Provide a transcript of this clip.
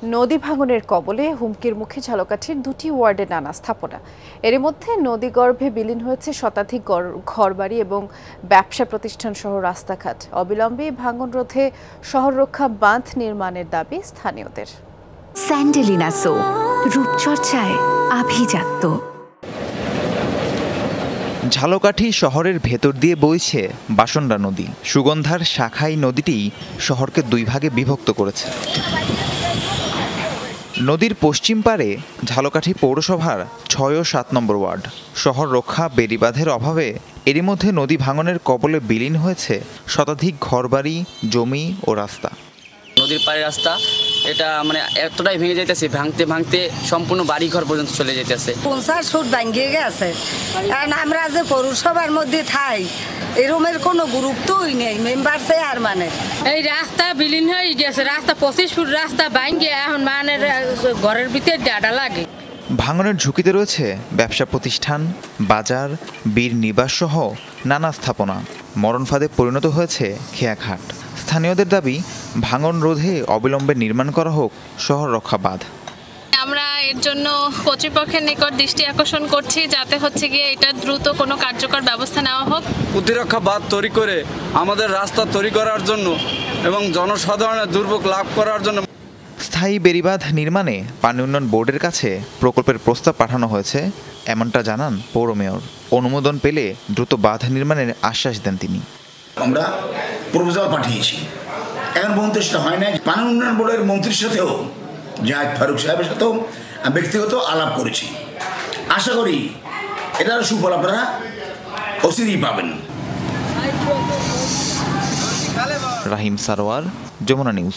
নদী ভাঙনের কবলে হুমকির মুখে ঝালকাঠির দুটি ওয়ার্ডে নানা স্থাপনা। এর মধ্যে নদীগর্ভে বিলীন হয়েছে শতাধিক ঘরবাড়ি এবং ব্যবসা প্রতিষ্ঠান সহ রাস্তাঘাট। অবিলম্বে ভাঙন রোধে শহর রক্ষা বাঁধ নির্মাণের দাবি স্থানীয়দের। স্যান্ডেলিনা সো, রূপচর্চায় আভিজাত্য। ঝালকাঠি শহরের ভেতর দিয়ে বইছে বাসন্ডা নদী। সুগন্ধার শাখাই নদীটি শহরকে দুই ভাগে বিভক্ত করেছে। নদীর পশ্চিম পারে ঝালকাঠি পৌরসভার ৬ ও ৭ নম্বর ওয়ার্ড। শহর রক্ষা বেড়িবাঁধের অভাবে এরই মধ্যে নদী ভাঙনের কবলে বিলীন হয়েছে শতাধিক ঘরবাড়ি, জমি ও রাস্তা। নদীর পাড়ে রাস্তা এটা এতটাই ভেঙে যাইতেছে, ভাঙতে ভাঙতে সম্পূর্ণ বাড়িঘর পর্যন্ত চলে যেতেছে। 50 ফুট ভাঙিয়ে গেছে। কারণ আমরা যে পৌরসভার মধ্যে থাই এরমের কোনো গুরুত্বই নেই, মেম্বার আর এই রাস্তা বিলীন হয়ে গেছে। রাস্তা 25 ফুট রাস্তা ভাঙিয়ে এখন ঘরের ভিতরে ডাটা লাগে। ভাঙনের ঝুঁকিতে রয়েছে ব্যবসা প্রতিষ্ঠান, বাজার, বীর নিবাস সহ নানা স্থাপনা। মরণ ফাঁদে পরিণত হয়েছে খেয়াঘাট। স্থানীয়দের দাবি, ভাঙন রোধে অবিলম্বে নির্মাণ করা হোক শহর রক্ষা বাঁধ। আমরা এর জন্য কর্তৃপক্ষের নিকট দৃষ্টি আকর্ষণ করছি, যাতে এটা দ্রুত কোনো কার্যকর ব্যবস্থা নেওয়া হোক। প্রতিরক্ষা বাঁধ তৈরি করে আমাদের রাস্তা তৈরি করার জন্য এবং জনসাধারণের দুর্ভোগ লাভ করার জন্য স্থায়ী বেড়িবাঁধ নির্মাণে পানি উন্নয়ন বোর্ডের কাছে প্রকল্পের প্রস্তাব পাঠানো হয়েছে, এমনটা জানান পৌর মেয়র। অনুমোদন পেলে দ্রুত বাঁধ নির্মাণের আশ্বাস দেন তিনি। আমরা প্রপোজাল পাঠিয়েছি, এখন পর্যন্ত সেটা হয় না। পানি উন্নয়ন বোর্ডের মন্ত্রীর সাথেও, জাহিদ ফারুক সাহেবের সাথেও ব্যক্তিগত আলাপ করেছি। আশা করি এটার সুফল আপনারা অচিরেই পাবেন। রাহিম সারোয়ার, যমুনা নিউজ।